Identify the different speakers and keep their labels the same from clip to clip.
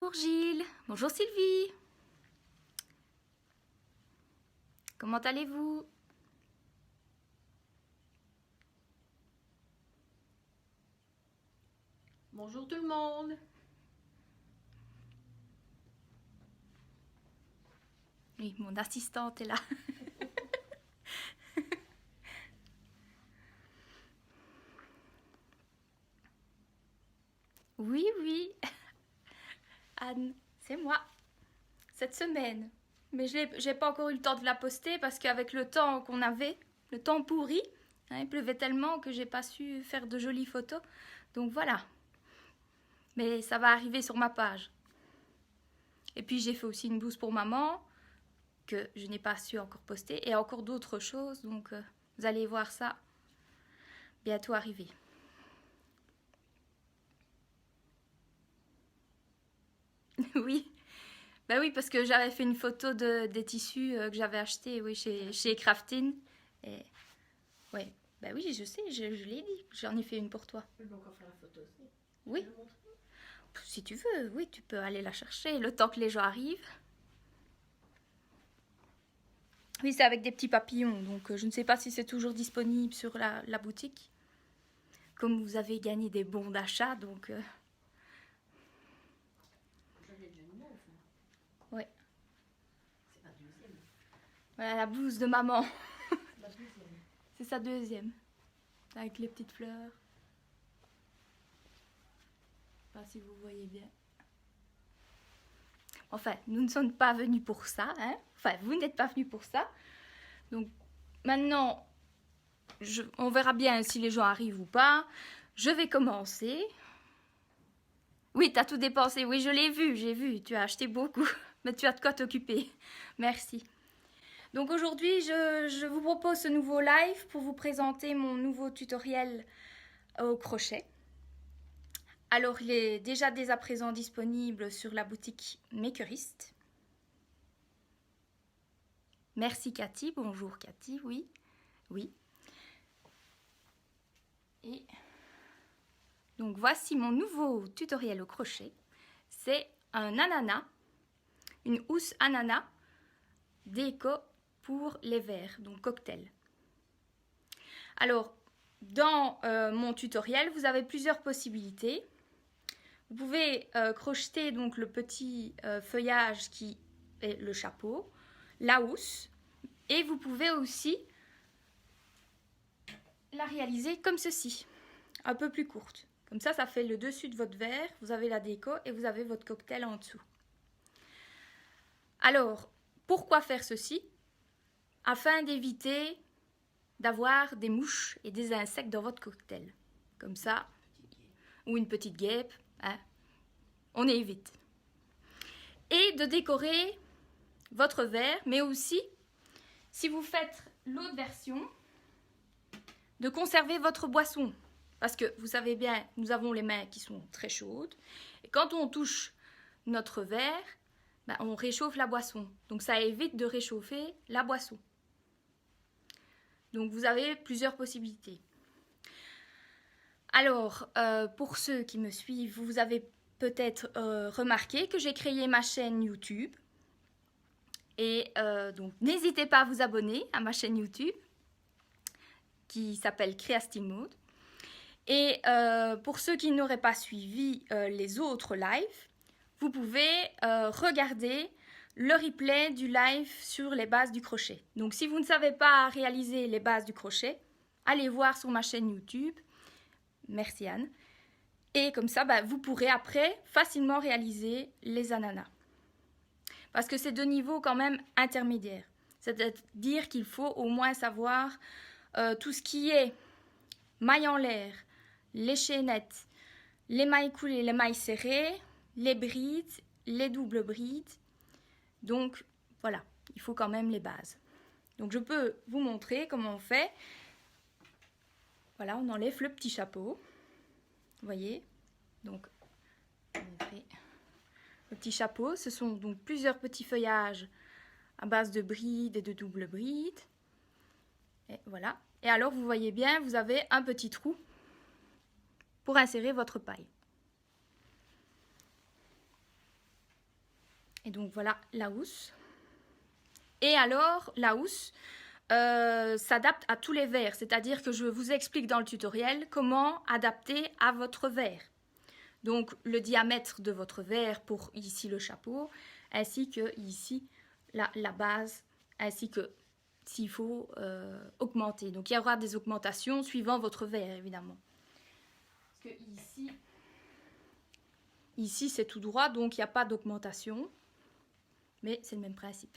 Speaker 1: Bonjour Gilles, bonjour Sylvie, comment allez-vous?
Speaker 2: Bonjour tout le monde.
Speaker 1: Oui, mon assistante est là. Oui, oui, Anne, c'est moi, cette semaine. Mais j'ai pas encore eu le temps de la poster parce qu'avec le temps qu'on avait, le temps pourri, hein, il pleuvait tellement que j'ai pas su faire de jolies photos. Donc voilà, mais ça va arriver sur ma page. Et puis j'ai fait aussi une blouse pour maman que je n'ai pas su encore poster et encore d'autres choses. Donc vous allez voir ça bientôt arriver. Oui, bah oui, parce que j'avais fait une photo des tissus que j'avais achetés oui, chez Craftin. Et ouais, bah oui, je sais, je l'ai dit, j'en ai fait une pour toi.
Speaker 2: Je vais encore faire la photo aussi.
Speaker 1: Oui,
Speaker 2: Je vais le montrer.
Speaker 1: si tu veux, oui, tu peux aller la chercher le temps que les gens arrivent. Oui, c'est avec des petits papillons, donc je ne sais pas si c'est toujours disponible sur la boutique. Comme vous avez gagné des bons d'achat, donc
Speaker 2: J'avais déjà une neuf.
Speaker 1: ouais.
Speaker 2: C'est la deuxième.
Speaker 1: Voilà la blouse de maman,
Speaker 2: La deuxième.
Speaker 1: c'est sa deuxième, avec les petites fleurs. Je sais pas si vous voyez bien. Enfin, nous ne sommes pas venus pour ça, hein. Enfin, vous n'êtes pas venus pour ça. Donc, maintenant, on verra bien si les gens arrivent ou pas. Je vais commencer. Oui, tu as tout dépensé. Oui, je l'ai vu, j'ai vu. Tu as acheté beaucoup. Mais tu as de quoi t'occuper. Merci. Donc aujourd'hui, je vous propose ce nouveau live pour vous présenter mon nouveau tutoriel au crochet. Alors, il est déjà dès à présent disponible sur la boutique Makerist. Merci Cathy, bonjour Cathy, oui, oui. Et donc voici mon nouveau tutoriel au crochet. C'est un ananas, une housse ananas déco pour les verres, donc cocktail. Alors, dans mon tutoriel, vous avez plusieurs possibilités. Vous pouvez crocheter donc le petit feuillage qui est le chapeau, la housse, et vous pouvez aussi la réaliser comme ceci, un peu plus courte. Comme ça fait le dessus de votre verre, vous avez la déco et vous avez votre cocktail en dessous. Alors, pourquoi faire ceci? Afin d'éviter d'avoir des mouches et des insectes dans votre cocktail. Comme ça, ou une petite guêpe, hein, on évite. Et de décorer votre verre, mais aussi, si vous faites l'autre version, de conserver votre boisson. Parce que vous savez bien, nous avons les mains qui sont très chaudes. Et quand on touche notre verre, ben, on réchauffe la boisson. Donc ça évite de réchauffer la boisson. Donc vous avez plusieurs possibilités. Alors, pour ceux qui me suivent, vous avez peut-être remarqué que j'ai créé ma chaîne YouTube. Et donc n'hésitez pas à vous abonner à ma chaîne YouTube qui s'appelle Creasting Mode. Et pour ceux qui n'auraient pas suivi les autres lives, vous pouvez regarder le replay du live sur les bases du crochet. Donc si vous ne savez pas réaliser les bases du crochet, allez voir sur ma chaîne YouTube. Merci Anne. Et comme ça, bah, vous pourrez après facilement réaliser les ananas. Parce que c'est de niveau quand même intermédiaire. C'est-à-dire qu'il faut au moins savoir tout ce qui est mailles en l'air, les chaînettes, les mailles coulées, les mailles serrées, les brides, les doubles brides. Donc voilà, il faut quand même les bases. Donc je peux vous montrer comment on fait. Voilà, on enlève le petit chapeau. Vous voyez? Donc le petit chapeau, ce sont donc plusieurs petits feuillages à base de brides et de doubles brides. Et voilà. Et alors vous voyez bien, vous avez un petit trou pour insérer votre paille. Et donc voilà la housse. Et alors la housse s'adapte à tous les verres, c'est-à-dire que je vous explique dans le tutoriel comment adapter à votre verre. Donc le diamètre de votre verre pour ici le chapeau, ainsi que ici la base, ainsi que s'il faut augmenter. Donc il y aura des augmentations suivant votre verre évidemment. Parce que ici c'est tout droit, donc il n'y a pas d'augmentation, mais c'est le même principe.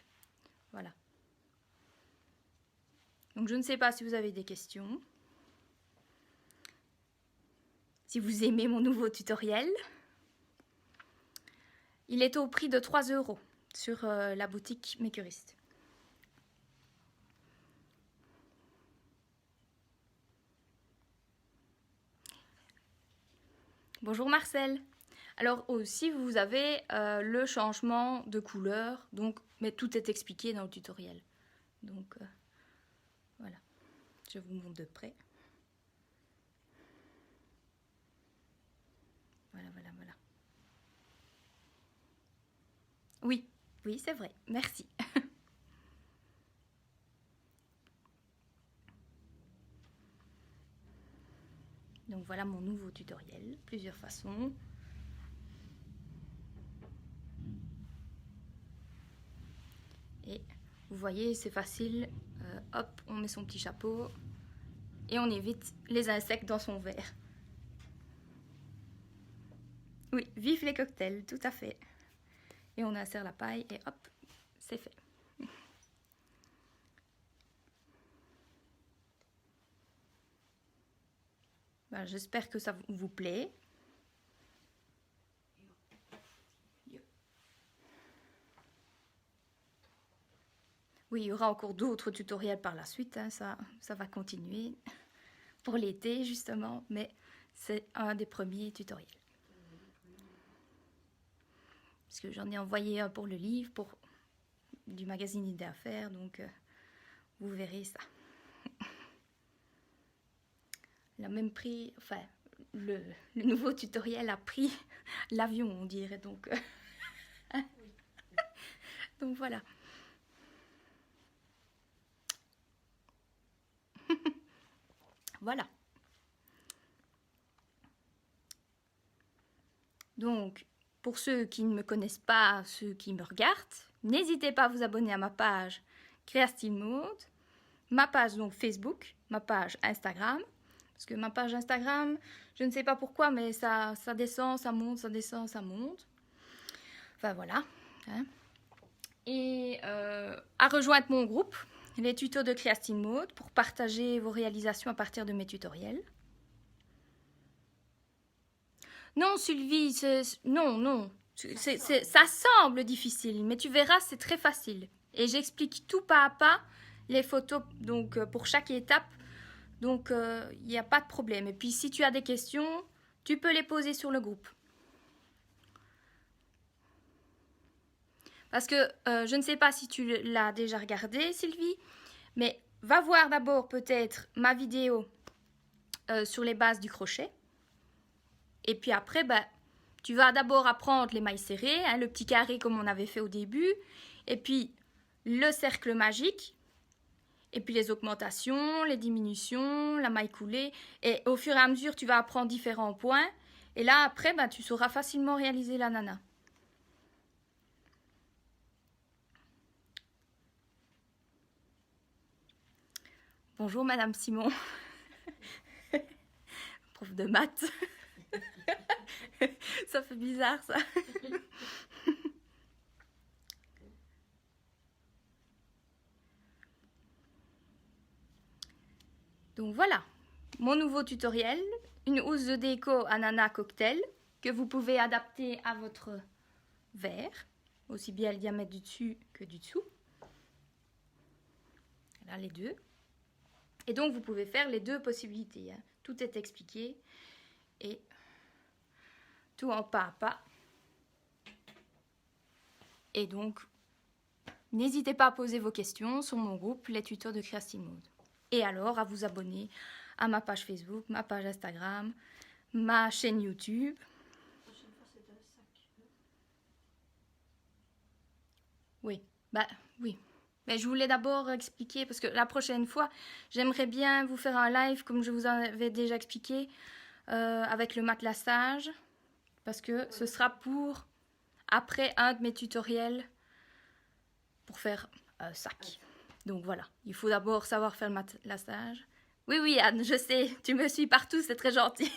Speaker 1: Voilà. Donc je ne sais pas si vous avez des questions. Si vous aimez mon nouveau tutoriel, il est au prix de 3 € sur la boutique Makerist. Bonjour Marcel. Alors aussi vous avez le changement de couleur, donc, mais tout est expliqué dans le tutoriel. Donc voilà, je vous montre de près. Voilà. Oui, c'est vrai, merci. Donc voilà mon nouveau tutoriel, plusieurs façons. Et vous voyez, c'est facile. Hop, on met son petit chapeau et on évite les insectes dans son verre. Oui, vive les cocktails, tout à fait. Et on insère la paille et hop, c'est fait. Ben, j'espère que ça vous plaît. Oui, il y aura encore d'autres tutoriels par la suite, hein, ça va continuer pour l'été justement, mais c'est un des premiers tutoriels. Parce que j'en ai envoyé un pour le livre, pour du magazine Idées à faire, donc vous verrez ça. Il a même pris, enfin, le nouveau tutoriel a pris l'avion, on dirait, donc, donc voilà. Voilà. Donc, pour ceux qui ne me connaissent pas, ceux qui me regardent, n'hésitez pas à vous abonner à ma page Creastyle Mode, ma page donc Facebook, ma page Instagram, parce que ma page Instagram, je ne sais pas pourquoi, mais ça descend, ça monte, ça descend, ça monte. Enfin voilà. Hein. Et à rejoindre mon groupe, les tutos de Creastyle Mode, pour partager vos réalisations à partir de mes tutoriels. Non, Sylvie, non. Ça semble difficile, mais tu verras, c'est très facile. Et j'explique tout pas à pas les photos, donc pour chaque étape. Donc, il n'y a pas de problème. Et puis, si tu as des questions, tu peux les poser sur le groupe. Parce que je ne sais pas si tu l'as déjà regardé, Sylvie, mais va voir d'abord peut-être ma vidéo sur les bases du crochet. Et puis après, tu vas d'abord apprendre les mailles serrées, hein, le petit carré comme on avait fait au début, et puis le cercle magique, et puis les augmentations, les diminutions, la maille coulée. Et au fur et à mesure, tu vas apprendre différents points. Et là, après, tu sauras facilement réaliser la nana. Bonjour, Madame Simon. Prof de maths. Ça fait bizarre, ça. Donc voilà, mon nouveau tutoriel, une housse de déco ananas cocktail que vous pouvez adapter à votre verre, aussi bien le diamètre du dessus que du dessous. Là, les deux. Et donc, vous pouvez faire les deux possibilités. Hein. Tout est expliqué et tout en pas à pas. Et donc, n'hésitez pas à poser vos questions sur mon groupe, les tutos de Creastyle Mode. Et alors, à vous abonner à ma page Facebook, ma page Instagram, ma chaîne YouTube. Oui, bah oui. Mais je voulais d'abord expliquer, parce que la prochaine fois, j'aimerais bien vous faire un live, comme je vous en avais déjà expliqué, avec le matelassage, parce que ce sera pour après un de mes tutoriels pour faire sac. Donc voilà, il faut d'abord savoir faire le matelassage. Oui, oui, Anne, je sais, tu me suis partout, c'est très gentil.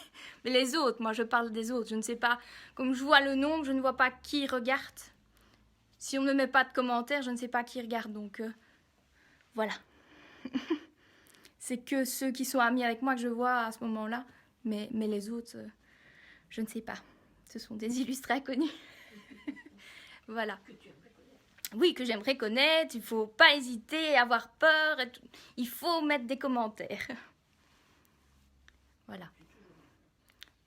Speaker 1: Mais les autres, moi je parle des autres, je ne sais pas. Comme je vois le nombre, je ne vois pas qui regarde. Si on ne me met pas de commentaires, je ne sais pas qui regarde, donc voilà. C'est que ceux qui sont amis avec moi que je vois à ce moment-là, mais les autres, je ne sais pas. Ce sont des illustrés inconnus. Voilà.
Speaker 2: Que tu aimerais connaître.
Speaker 1: Oui, que j'aimerais connaître, il ne faut pas hésiter, avoir peur, et tout. Il faut mettre des commentaires. Voilà.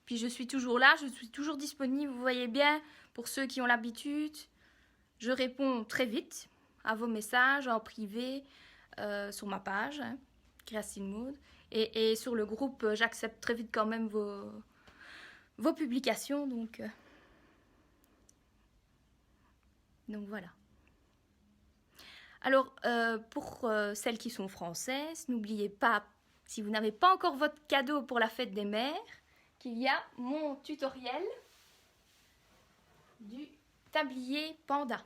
Speaker 1: Puis je suis toujours là, je suis toujours disponible, vous voyez bien, pour ceux qui ont l'habitude. Je réponds très vite à vos messages en privé sur ma page, hein, Christine Maude. Et sur le groupe, j'accepte très vite quand même vos publications. Donc voilà. Alors, pour celles qui sont françaises, n'oubliez pas, si vous n'avez pas encore votre cadeau pour la fête des mères, qu'il y a mon tutoriel du tablier panda.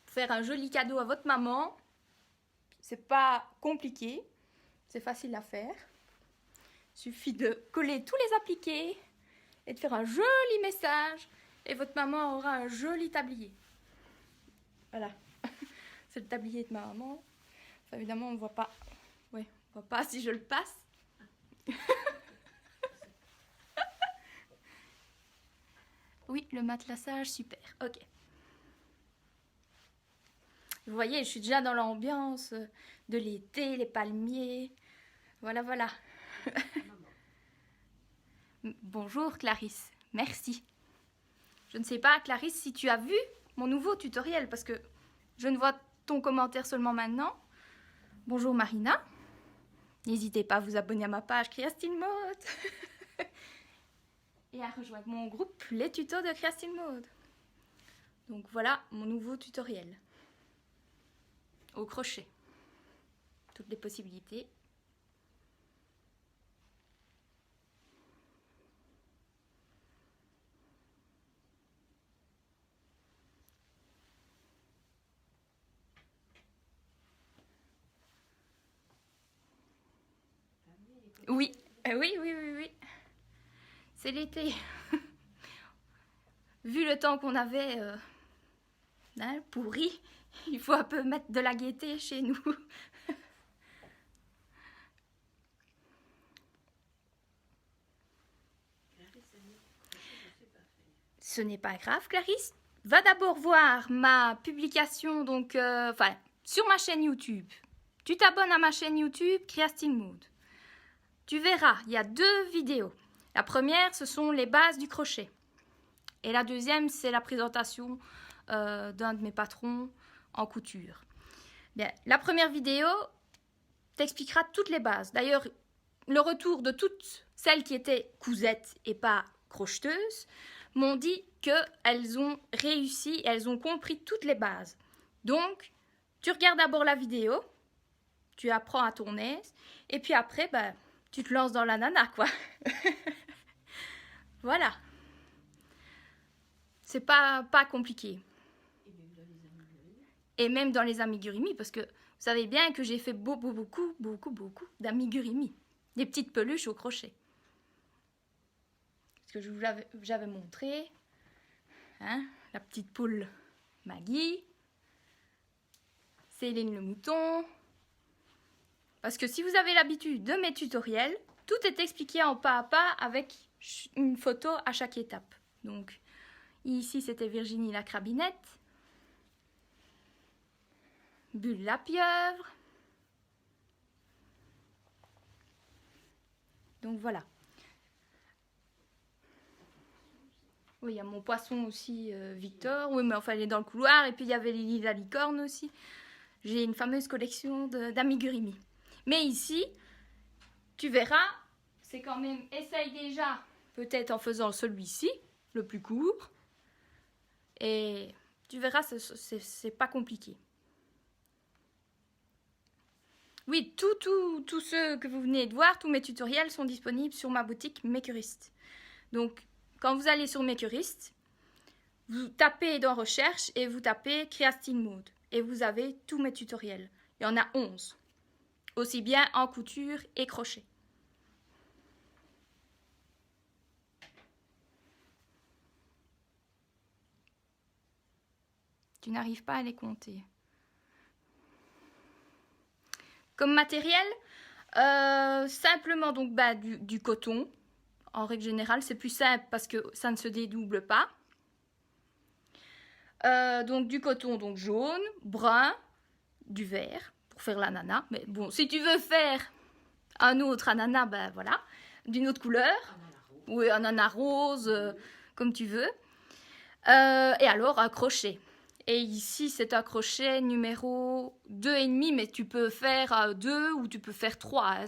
Speaker 1: Faire un joli cadeau à votre maman, c'est pas compliqué, c'est facile à faire. Il suffit de coller tous les appliqués et de faire un joli message et votre maman aura un joli tablier. Voilà, c'est le tablier de ma maman. Enfin, évidemment, on ne voit pas. Ouais, on voit pas si je le passe. Oui, le matelassage, super. Ok. Vous voyez, je suis déjà dans l'ambiance de l'été, les palmiers. Voilà, voilà. Bonjour Clarisse, merci. Je ne sais pas, Clarisse, si tu as vu mon nouveau tutoriel, parce que je ne vois ton commentaire seulement maintenant. Bonjour Marina. N'hésitez pas à vous abonner à ma page Christine Maude. Et à rejoindre mon groupe Les Tutos de Christine Maude. Donc voilà mon nouveau tutoriel. Au crochet. Toutes les possibilités. Oui, oui, oui, oui, oui. C'est l'été. Vu le temps qu'on avait pourri, il faut un peu mettre de la gaieté chez nous. Ce n'est pas grave, Clarisse. Va d'abord voir ma publication donc, sur ma chaîne YouTube. Tu t'abonnes à ma chaîne YouTube, Christine Maude. Tu verras, il y a 2 vidéos. La première, ce sont les bases du crochet. Et la deuxième, c'est la présentation d'un de mes patrons en couture. Bien, la première vidéo t'expliquera toutes les bases. D'ailleurs, le retour de toutes celles qui étaient cousettes et pas crocheteuses m'ont dit qu'elles ont réussi, elles ont compris toutes les bases. Donc, tu regardes d'abord la vidéo, tu apprends à ton aise, et puis après, tu te lances dans la nana, quoi. Voilà. C'est pas compliqué. Et même dans les amigurumi, parce que vous savez bien que j'ai fait beaucoup d'amigurumi. Des petites peluches au crochet. Parce que j'avais montré, hein, la petite poule Maggie, Céline le mouton. Parce que si vous avez l'habitude de mes tutoriels, tout est expliqué en pas à pas avec une photo à chaque étape. Donc ici c'était Virginie la crabinette, Bulle la pieuvre. Donc voilà. Oui, il y a mon poisson aussi, Victor. Oui, mais enfin, il est dans le couloir. Et puis, il y avait Lily la licorne aussi. J'ai une fameuse collection d'amigurumi. Mais ici, tu verras, c'est quand même... Essaye déjà, peut-être en faisant celui-ci, le plus court. Et Tu verras, c'est pas compliqué. Oui, tous ceux que vous venez de voir, tous mes tutoriels sont disponibles sur ma boutique Makerist. Donc, quand vous allez sur Makerist, vous tapez dans Recherche et vous tapez Creative Mode. Et vous avez tous mes tutoriels. Il y en a 11. Aussi bien en couture et crochet. Tu n'arrives pas à les compter. Comme matériel, simplement donc du coton. En règle générale, c'est plus simple parce que ça ne se dédouble pas. Donc du coton donc jaune, brun, du vert pour faire l'ananas. Mais bon, si tu veux faire un autre ananas, ben voilà, d'une autre couleur. Oui, un ananas rose, comme tu veux. Et alors un crochet. Et ici, c'est un crochet numéro 2,5, mais tu peux faire 2 ou tu peux faire 3. Hein.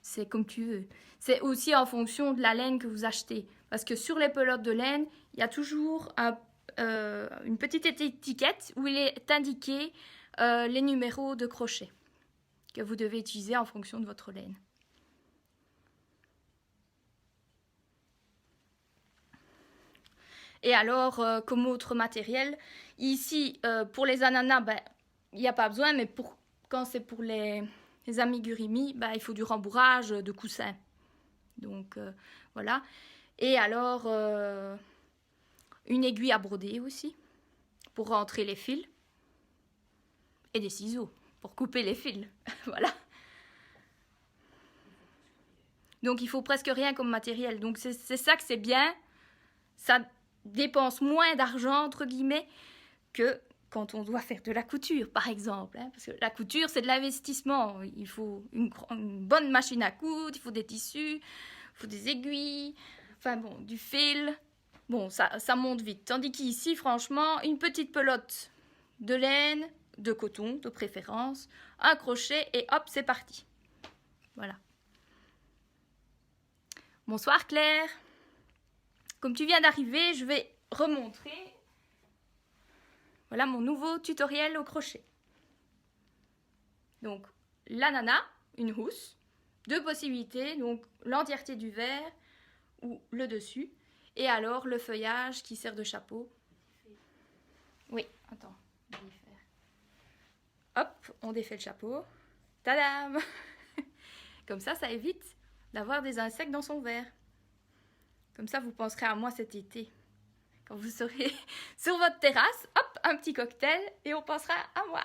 Speaker 1: C'est comme tu veux. C'est aussi en fonction de la laine que vous achetez. Parce que sur les pelotes de laine, il y a toujours une petite étiquette où il est indiqué les numéros de crochet que vous devez utiliser en fonction de votre laine. Et alors, comme autre matériel, ici, pour les ananas, il n'y a pas besoin, mais quand c'est pour les amigurumi, il faut du rembourrage de coussins. Donc, voilà. Et alors, une aiguille à broder aussi, pour rentrer les fils. Et des ciseaux, pour couper les fils. Voilà. Donc, il faut presque rien comme matériel. Donc, c'est ça que c'est bien. Ça dépense moins d'argent, entre guillemets, que quand on doit faire de la couture, par exemple. Hein, parce que la couture, c'est de l'investissement. Il faut une bonne machine à coudre, il faut des tissus, il faut des aiguilles, enfin bon, du fil. Bon, ça monte vite. Tandis qu'ici, franchement, une petite pelote de laine, de coton, de préférence, un crochet et hop, c'est parti. Voilà. Bonsoir Claire. Comme tu viens d'arriver, je vais remontrer. Voilà mon nouveau tutoriel au crochet. Donc, l'ananas, une housse, 2 possibilités, donc l'entièreté du verre ou le dessus, et alors le feuillage qui sert de chapeau. Oui, attends, je vais faire. Hop, on défait le chapeau. Tadam! Comme ça évite d'avoir des insectes dans son verre. Comme ça, vous penserez à moi cet été. Quand vous serez sur votre terrasse, hop, un petit cocktail et on pensera à moi.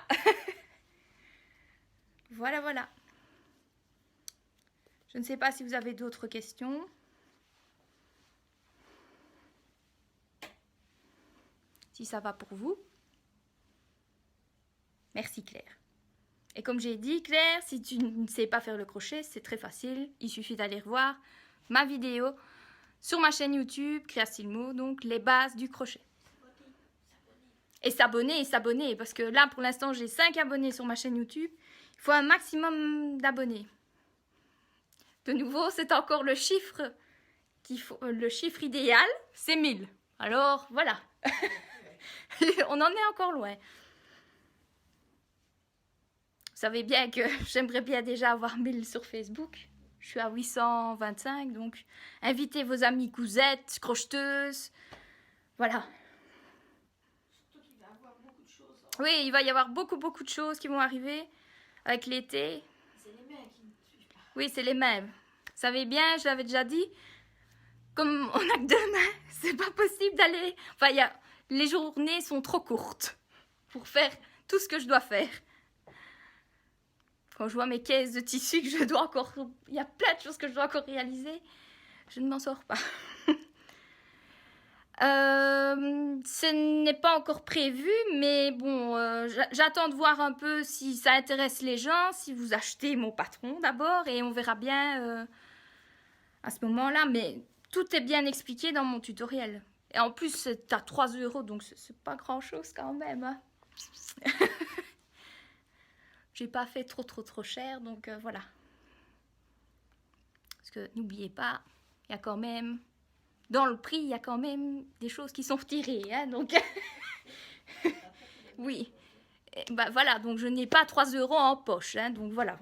Speaker 1: Voilà, voilà. Je ne sais pas si vous avez d'autres questions. Si ça va pour vous. Merci Claire. Et comme j'ai dit, Claire, si tu ne sais pas faire le crochet, c'est très facile. Il suffit d'aller revoir ma vidéo sur ma chaîne YouTube, Creative Mode, donc les bases du crochet. Et s'abonner, parce que là, pour l'instant, j'ai 5 abonnés sur ma chaîne YouTube. Il faut un maximum d'abonnés. De nouveau, c'est encore le chiffre idéal, c'est 1000. Alors, voilà. On en est encore loin. Vous savez bien que j'aimerais bien déjà avoir 1000 sur Facebook. Je suis à 825, donc invitez vos amis cousettes, crocheteuses. Voilà.
Speaker 2: Surtout qu'il va y avoir beaucoup de choses.
Speaker 1: Oui, il va y avoir beaucoup de choses qui vont arriver avec l'été.
Speaker 2: C'est les mains qui ne suivent pas.
Speaker 1: Oui, c'est les mêmes. Vous savez bien, je l'avais déjà dit, comme on n'a que 2 mains, c'est pas possible d'aller... Enfin, les journées sont trop courtes pour faire tout ce que je dois faire. Quand je vois mes caisses de tissus que je dois encore... Il y a plein de choses que je dois encore réaliser. Je ne m'en sors pas. Ce n'est pas encore prévu, mais bon, j'attends de voir un peu si ça intéresse les gens, si vous achetez mon patron d'abord, et on verra bien à ce moment-là. Mais tout est bien expliqué dans mon tutoriel. Et en plus, c'est à 3 €, donc c'est pas grand-chose quand même. Hein. J'ai pas fait trop cher, donc voilà. Parce que n'oubliez pas, il y a quand même... Dans le prix, il y a quand même des choses qui sont retirées. Hein, donc, Oui. Et bah, voilà, donc je n'ai pas 3 € en poche, hein, donc voilà.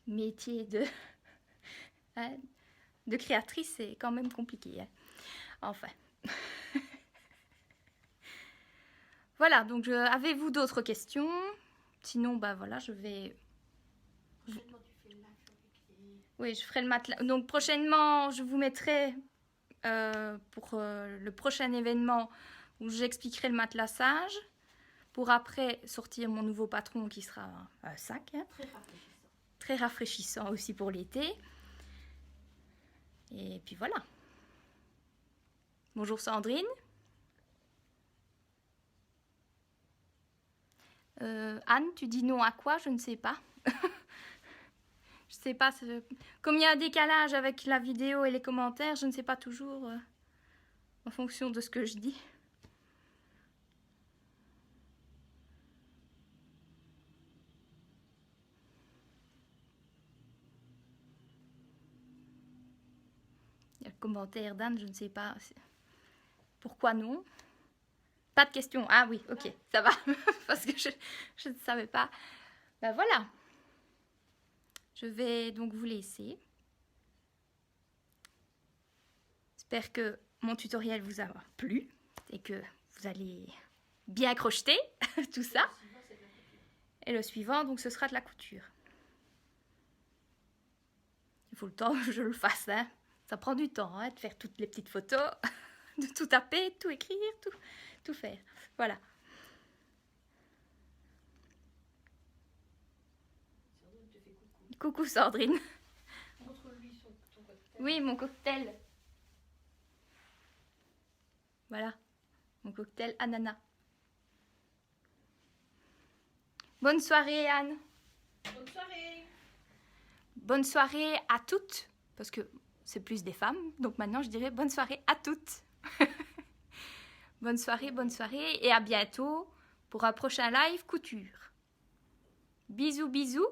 Speaker 1: Métier hein, de créatrice, c'est quand même compliqué. Hein. Enfin. Voilà, donc avez-vous d'autres questions? Sinon, bah voilà, je vais...
Speaker 2: Prochainement, tu fais le live avec les...
Speaker 1: Oui, je ferai le matelas. Donc prochainement, je vous mettrai pour le prochain événement où j'expliquerai le matelassage. Pour après sortir mon nouveau patron qui sera un sac. Hein.
Speaker 2: Très rafraîchissant.
Speaker 1: Très rafraîchissant aussi pour l'été. Et puis voilà. Bonjour Sandrine. Anne, tu dis non à quoi? Je ne sais pas. Je sais pas. Comme il y a un décalage avec la vidéo et les commentaires, je ne sais pas toujours en fonction de ce que je dis. Il y a le commentaire d'Anne, je ne sais pas. Pourquoi non? Pas de questions. Ah oui, ok, ça va. Parce que je ne savais pas. Ben voilà. Je vais donc vous laisser. J'espère que mon tutoriel vous a plu et que vous allez bien crocheter tout ça. Et le suivant, donc, ce sera de la couture. Il faut le temps que je le fasse. Hein. Ça prend du temps hein, de faire toutes les petites photos, de tout taper, tout écrire, tout faire. Voilà.
Speaker 2: Sandrine te fait coucou.
Speaker 1: Coucou Sandrine.
Speaker 2: Montre-lui ton cocktail.
Speaker 1: Oui, mon cocktail. Voilà, mon cocktail ananas. Bonne soirée Anne.
Speaker 2: Bonne soirée.
Speaker 1: Bonne soirée à toutes, parce que c'est plus des femmes, donc maintenant je dirais bonne soirée à toutes. Bonne soirée et à bientôt pour un prochain live couture. Bisous, bisous.